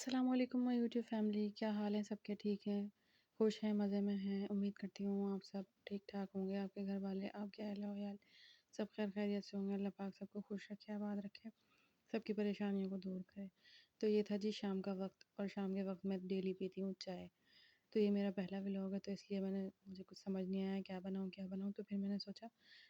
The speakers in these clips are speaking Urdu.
السلام علیکم مائی یوٹیوب فیملی، کیا حال ہے سب کے؟ ٹھیک ہیں، خوش ہیں، مزے میں ہیں؟ امید کرتی ہوں آپ سب ٹھیک ٹھاک ہوں گے، آپ کے گھر والے، آپ کے اہل ویال سب خیر خیریت سے ہوں گے۔ اللہ پاک سب کو خوش رکھے، آباد رکھے، سب کی پریشانیوں کو دور کرے۔ تو یہ تھا جی شام کا وقت، اور شام کے وقت میں ڈیلی پیتی ہوں چائے۔ تو یہ میرا پہلا ولاگ ہے، تو اس لیے مجھے کچھ سمجھ نہیں آیا کیا بناؤں، تو پھر میں نے سوچا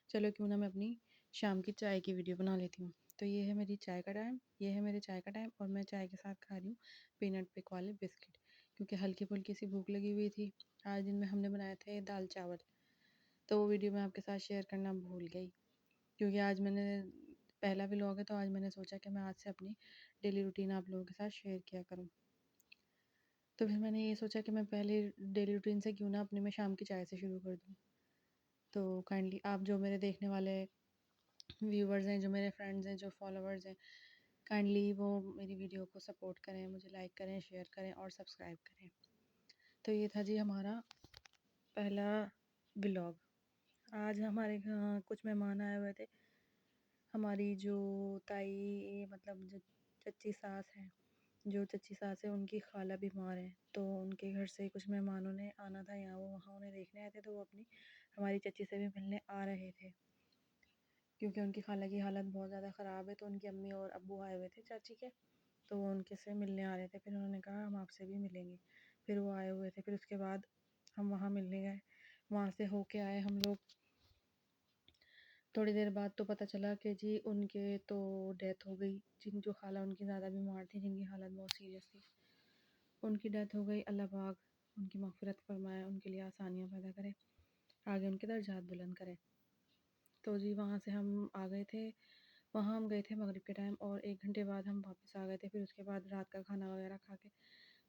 چلو کیوں نہ میں اپنی شام کی چائے کی ویڈیو بنا لیتی ہوں۔ تو یہ ہے میری چائے کا ٹائم، یہ ہے میرے چائے کا ٹائم، اور میں چائے کے ساتھ کھا رہی ہوں پینٹ پک والے بسکٹ، کیونکہ ہلکی پھلکی سی بھوک لگی ہوئی تھی۔ آج دن میں ہم نے بنائے تھے دال چاول، تو وہ ویڈیو میں آپ کے ساتھ شیئر کرنا بھول گئی، کیونکہ آج میں نے پہلا ولاگ ہے، تو آج میں نے سوچا کہ میں آج سے اپنی ڈیلی روٹین آپ لوگوں کے ساتھ شیئر کیا کروں۔ تو پھر میں نے یہ سوچا کہ میں پہلے ڈیلی روٹین سے کیوں نہ اپنے میں شام کی چائے سے شروع کر دوں۔ تو کائنڈلی آپ جو میرے دیکھنے والے ویورز ہیں، جو میرے فرینڈز ہیں، جو فالوورز ہیں، کائنڈلی وہ میری ویڈیو کو سپورٹ کریں، مجھے لائک کریں، شیئر کریں اور سبسکرائب کریں۔ تو یہ تھا جی ہمارا پہلا ولاگ۔ آج ہمارے یہاں کچھ مہمان آئے ہوئے تھے، ہماری جو تائی مطلب جو چچی ساس ہیں، ان کی خالہ بیمار ہیں، تو ان کے گھر سے کچھ مہمانوں نے آنا تھا یہاں، وہ وہاں انہیں دیکھنے آئے تھے، تو وہ ہماری چچی سے بھی ملنے آ رہے تھے، کیونکہ ان کی خالہ کی حالت بہت زیادہ خراب ہے، تو ان کی امی اور ابو آئے ہوئے تھے چاچی کے، تو وہ ان کے سے ملنے آ رہے تھے۔ پھر انہوں نے کہا ہم آپ سے بھی ملیں گے، پھر وہ آئے ہوئے تھے، پھر اس کے بعد ہم وہاں ملنے گئے، وہاں سے ہو کے آئے ہم لوگ۔ تھوڑی دیر بعد تو پتہ چلا کہ جی ان کے تو ڈیتھ ہو گئی، جو خالہ ان کی زیادہ بیمار تھی، جن کی حالت بہت سیریس تھی، ان کی ڈیتھ ہو گئی۔ اللہ پاک ان کی مغفرت فرمائے، ان کے لیے آسانیاں پیدا کرے، آگے ان کے درجات بلند کرے۔ تو جی وہاں سے ہم آ گئے تھے، وہاں ہم گئے تھے مغرب کے ٹائم، اور 1 گھنٹے بعد ہم واپس آ گئے تھے۔ پھر اس کے بعد رات کا کھانا وغیرہ کھا کے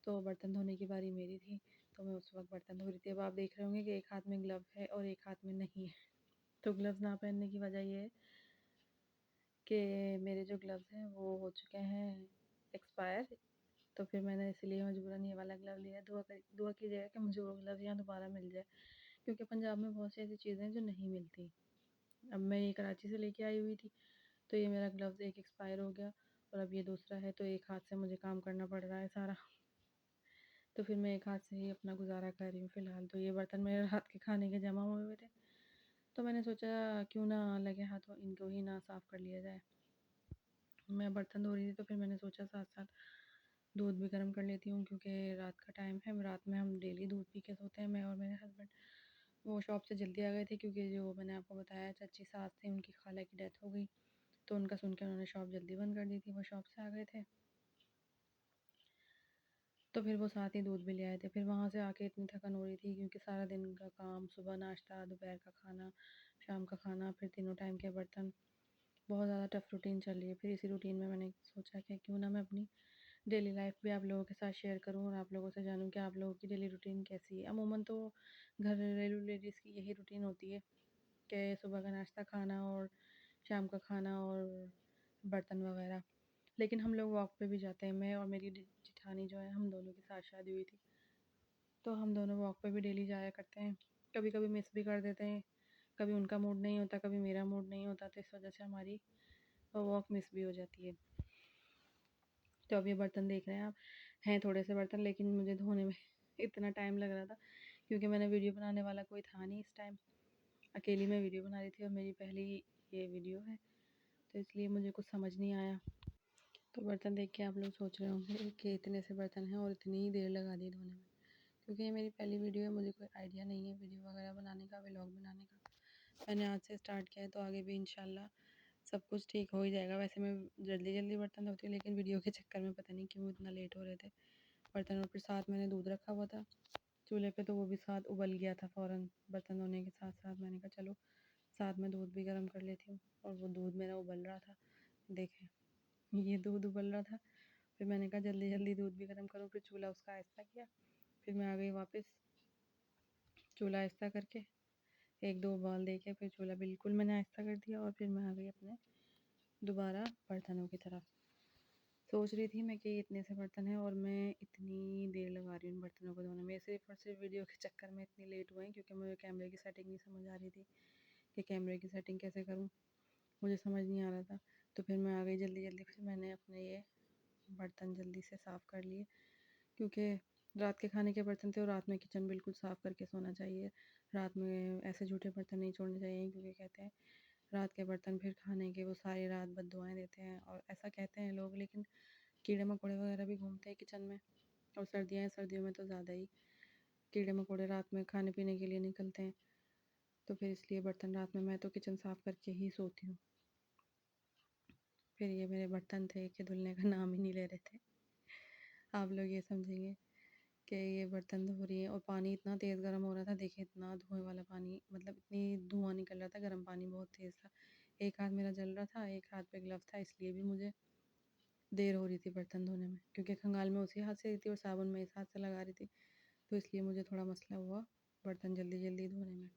تو برتن دھونے کی باری میری تھی، تو میں اس وقت برتن دھو رہی تھی۔ اب آپ دیکھ رہے ہوں گے کہ ایک ہاتھ میں گلو ہے اور ایک ہاتھ میں نہیں ہے، تو گلوز نہ پہننے کی وجہ یہ ہے کہ میرے جو گلوز ہیں وہ ہو چکے ہیں ایکسپائر، تو پھر میں نے اسی لیے مجبوراً یہ والا گلو لیا۔ دعا کیجیے گا کہ مجھے وہ گلوز یہاں دوبارہ مل جائے، کیونکہ پنجاب میں بہت سی ایسی چیزیں ہیں جو نہیں ملتی۔ اب میں یہ کراچی سے لے کے آئی ہوئی تھی، تو یہ میرا گلوز ایک ایکسپائر ہو گیا، اور اب یہ دوسرا ہے، تو ایک ہاتھ سے مجھے کام کرنا پڑ رہا ہے سارا، تو پھر میں ایک ہاتھ سے ہی اپنا گزارا کر رہی ہوں فی الحال۔ تو یہ برتن میرے رات کے کھانے کے جمع ہوئے ہوئے تھے، تو میں نے سوچا کیوں نہ لگے ہاتھوں ان کو ہی نہ صاف کر لیا جائے۔ میں برتن دھو رہی تھی، تو پھر میں نے سوچا ساتھ ساتھ دودھ بھی گرم کر لیتی ہوں، کیونکہ رات کا ٹائم ہے، رات میں ہم ڈیلی دودھ پی کے سوتے ہیں، میں اور میرے ہسبینڈ۔ وہ شاپ سے جلدی آ گئے تھے، کیونکہ جو میں نے آپ کو بتایا چچی ساس تھی، ان کی خالہ کی ڈیتھ ہو گئی، تو ان کا سن کے انہوں نے شاپ جلدی بند کر دی تھی، وہ شاپ سے آ گئے تھے، تو پھر وہ ساتھ ہی دودھ بھی لے آئے تھے۔ پھر وہاں سے آ کے اتنی تھکن ہو رہی تھی، کیونکہ سارا دن کا کام، صبح ناشتہ، دوپہر کا کھانا، شام کا کھانا، پھر تینوں ٹائم کے برتن، بہت زیادہ ٹف روٹین چل رہی ہے۔ پھر اسی روٹین میں نے سوچا کہ کیوں نہ میں اپنی ڈیلی لائف بھی آپ لوگوں کے ساتھ شیئر کروں، اور آپ لوگوں سے جانوں کہ آپ لوگوں کی ڈیلی روٹین کیسی ہے۔ عموماً تو گھریلو لیڈیز کی یہی روٹین ہوتی ہے کہ صبح کا ناشتہ کھانا اور شام کا کھانا اور برتن وغیرہ، لیکن ہم لوگ واک پہ بھی جاتے ہیں۔ میں اور میری جٹھانی جو ہے، ہم دونوں کے ساتھ شادی ہوئی تھی، تو ہم دونوں واک پہ بھی ڈیلی جایا کرتے ہیں، کبھی کبھی مس بھی کر دیتے ہیں، کبھی ان کا موڈ نہیں ہوتا، کبھی میرا موڈ نہیں ہوتا، تو اس وجہ سے ہماری واک مس بھی ہو جاتی ہے۔ تو اب یہ برتن دیکھ رہے ہیں آپ، ہیں تھوڑے سے برتن، لیکن مجھے دھونے میں اتنا ٹائم لگ رہا تھا، کیونکہ میں نے ویڈیو بنانے والا کوئی تھا نہیں اس ٹائم، اکیلی میں ویڈیو بنا رہی تھی، اور میری پہلی یہ ویڈیو ہے، تو اس لیے مجھے کچھ سمجھ نہیں آیا۔ تو برتن دیکھ کے آپ لوگ سوچ رہے ہوں گے کہ اتنے سے برتن ہیں اور اتنی ہی دیر لگا دی دھونے میں، کیونکہ یہ میری پہلی ویڈیو ہے، مجھے کوئی آئیڈیا نہیں ہے ویڈیو وغیرہ بنانے کا، ولاگ بنانے کا۔ میں نے آج سے اسٹارٹ کیا ہے، تو آگے بھی انشاءاللہ سب کچھ ٹھیک ہو ہی جائے گا۔ ویسے میں جلدی جلدی برتن دھوتی ہوں، لیکن ویڈیو کے چکر میں پتہ نہیں کیوں اتنا لیٹ ہو رہے تھے برتن، اور پھر ساتھ میں نے دودھ رکھا ہوا تھا چولہے پہ، تو وہ بھی ساتھ ابل گیا تھا فوراً برتن دھونے کے ساتھ ساتھ۔ میں نے کہا چلو ساتھ میں دودھ بھی گرم کر لیتی ہوں، اور وہ دودھ میرا ابل رہا تھا، دیکھیں یہ دودھ ابل رہا تھا۔ پھر میں نے کہا جلدی جلدی دودھ بھی گرم کروں، پھر چولہا اس کا آہستہ کیا، پھر میں آ گئی واپس، چولہا آہستہ کر کے 1-2 ابال دے کے پھر چولہا بالکل میں نے آہستہ کر دیا، اور پھر میں آ گئی اپنے دوبارہ برتنوں کی طرف۔ سوچ رہی تھی میں کہ اتنے سے برتن ہیں اور میں اتنی دیر لگا رہی ہوں برتنوں کو دھونے میں، صرف اور صرف ویڈیو کے چکر میں اتنی لیٹ ہوئے ہیں، کیونکہ مجھے کیمرے کی سیٹنگ نہیں سمجھ آ رہی تھی کہ کیمرے کی سیٹنگ کیسے کروں، مجھے سمجھ نہیں آ رہا تھا، تو پھر میں آ گئی جلدی جلدی۔ پھر میں نے اپنے یہ برتن جلدی سے صاف کر لیے، کیونکہ رات کے کھانے کے برتن تھے اور رات میں کچن بالکل صاف کر کے سونا چاہیے. رات میں ایسے جھوٹے برتن نہیں چھوڑنے چاہیے، کیونکہ کہتے ہیں رات کے برتن پھر کھانے کے وہ ساری رات بد دعائیں دیتے ہیں، اور ایسا کہتے ہیں لوگ، لیکن کیڑے مکوڑے وغیرہ بھی گھومتے ہیں کچن میں، اور سردیوں میں تو زیادہ ہی کیڑے مکوڑے رات میں کھانے پینے کے لیے نکلتے ہیں. تو پھر اس لیے برتن رات میں تو کچن صاف کر کے ہی سوتی ہوں. پھر یہ میرے برتن تھے کہ دھلنے کا نام ہی نہیں لے رہے تھے. آپ لوگ یہ سمجھیں گے کہ یہ برتن دھو رہی ہیں، اور پانی اتنا تیز گرم ہو رہا تھا، دیکھیں اتنا دھوئیں والا پانی، مطلب اتنی دھواں نکل رہا تھا، گرم پانی بہت تیز تھا. ایک ہاتھ میرا جل رہا تھا، ایک ہاتھ پہ گلو تھا، اس لیے بھی مجھے دیر ہو رہی تھی برتن دھونے میں، کیونکہ کھنگال میں اسی ہاتھ سے رہی تھی اور صابن میں اس ہاتھ سے لگا رہی تھی، تو اس لیے مجھے تھوڑا مسئلہ ہوا برتن جلدی جلدی دھونے میں.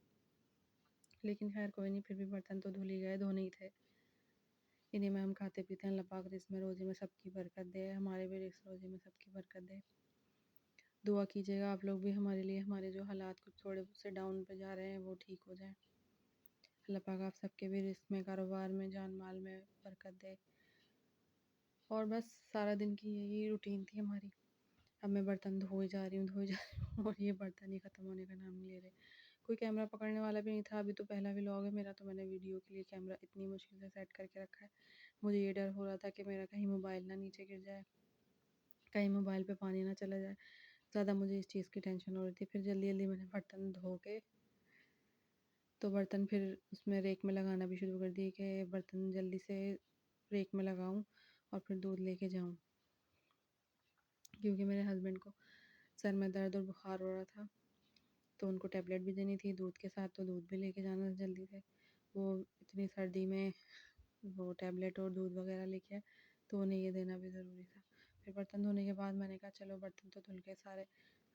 لیکن خیر کوئی نہیں، پھر بھی برتن تو دھل ہی گئے، دھونے ہی تھے. انہیں میں ہم کھاتے پیتے ہیں. اللہ پاک رزق میں روزی میں سب کی برکت دے، ہمارے بھی رزق روزی میں سب کی برکت دے. دعا کیجیے گا آپ لوگ بھی ہمارے لیے، ہمارے جو حالات کچھ تھوڑے سے ڈاؤن پہ جا رہے ہیں وہ ٹھیک ہو جائیں. اللہ پاک آپ سب کے بھی رزق میں، کاروبار میں، جان مال میں برکت دے. اور بس سارا دن کی یہی روٹین تھی ہماری. اب میں برتن دھوئے جا رہی ہوں اور یہ برتن ہی ختم ہونے کا نام نہیں لے رہے. کوئی کیمرہ پکڑنے والا بھی نہیں تھا. ابھی تو پہلا ولاگ ہے میرا، تو میں نے ویڈیو کے لیے کیمرہ اتنی مشکل سے سیٹ کر کے رکھا ہے. مجھے یہ ڈر ہو رہا تھا کہ میرا کہیں موبائل نہ نیچے گر جائے، کہیں موبائل پہ پانی نہ چلا جائے. زیادہ مجھے اس چیز کی ٹینشن ہو رہی تھی. پھر جلدی جلدی میں نے برتن دھو کے تو برتن پھر اس میں ریک میں لگانا بھی شروع کر دی، کہ برتن جلدی سے ریک میں لگاؤں اور پھر دودھ لے کے جاؤں، کیونکہ میرے ہسبینڈ کو سر میں درد اور بخار ہو رہا تھا، تو ان کو ٹیبلیٹ بھی دینی تھی دودھ کے ساتھ، تو دودھ بھی لے کے جانا جلدی سے. وہ اتنی سردی میں وہ ٹیبلیٹ اور دودھ وغیرہ لے کے، تو انہیں یہ دینا بھی ضروری تھا. پھر برتن دھونے کے بعد میں نے کہا چلو برتن تو دھل کے سارے،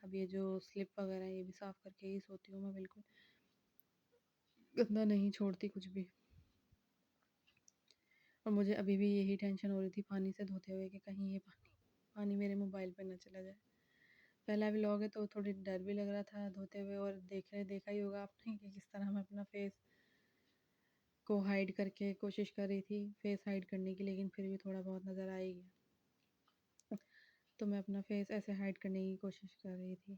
اب یہ جو سلپ وغیرہ ہیں یہ بھی صاف کر کے ہی سوتی ہوں. میں بالکل گندا نہیں چھوڑتی کچھ بھی. اور مجھے ابھی بھی یہی ٹینشن ہو رہی تھی پانی سے دھوتے ہوئے، کہ کہیں یہ پانی میرے موبائل پہ نہ چلا جائے. پہلا ولاگ ہے تو تھوڑی ڈر بھی لگ رہا تھا دھوتے ہوئے، اور دیکھا ہی ہوگا آپ نے کہ کس طرح میں اپنا فیس کو ہائیڈ کر کے کوشش کر رہی تھی فیس ہائیڈ کرنے کی، لیکن پھر بھی تھوڑا بہت نظر آئے گی. تو میں اپنا فیس ایسے ہائیڈ کرنے کی کوشش کر رہی تھی.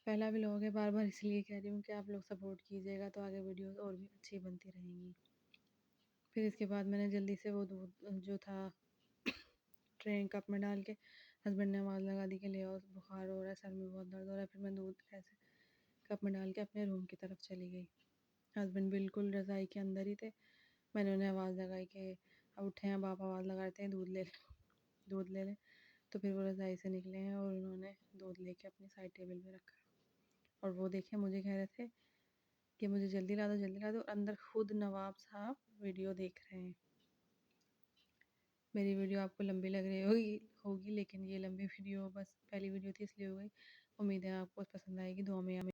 پہلا ولاگ ہے، بار بار اس لیے کہہ رہی ہوں کہ آپ لوگ سپورٹ کیجیے گا تو آگے ویڈیوز اور بھی اچھی بنتی رہیں گی. پھر اس کے بعد میں نے جلدی سے وہ دودھ جو تھا ٹرین کپ میں ڈال کے، ہسبینڈ نے آواز لگا دی کہ لے آؤ، بخار ہو رہا ہے، سر میں بہت درد ہو رہا ہے. پھر میں دودھ ایسے کپ میں ڈال کے اپنے روم کی طرف چلی گئی. ہسبینڈ بالکل رضائی کے اندر ہی تھے. میں نے انہیں آواز لگائی کہ اب اٹھیں، اب آپ آواز لگاتے ہیں دودھ لے لیں. تو پھر وہ رضائی سے نکلے ہیں اور انہوں نے دودھ لے کے اپنی سائڈ ٹیبل پہ رکھا. اور وہ دیکھیں مجھے کہہ رہے تھے کہ مجھے جلدی لا دو جلدی لا دو، اندر خود نواب صاحب ویڈیو دیکھ رہے ہیں. میری ویڈیو آپ کو لمبی لگ رہی ہوگی، لیکن یہ لمبی ویڈیو بس پہلی ویڈیو تھی اس لیے ہو گئی. امید ہے آپ کو پسند آئے گی. دعا میں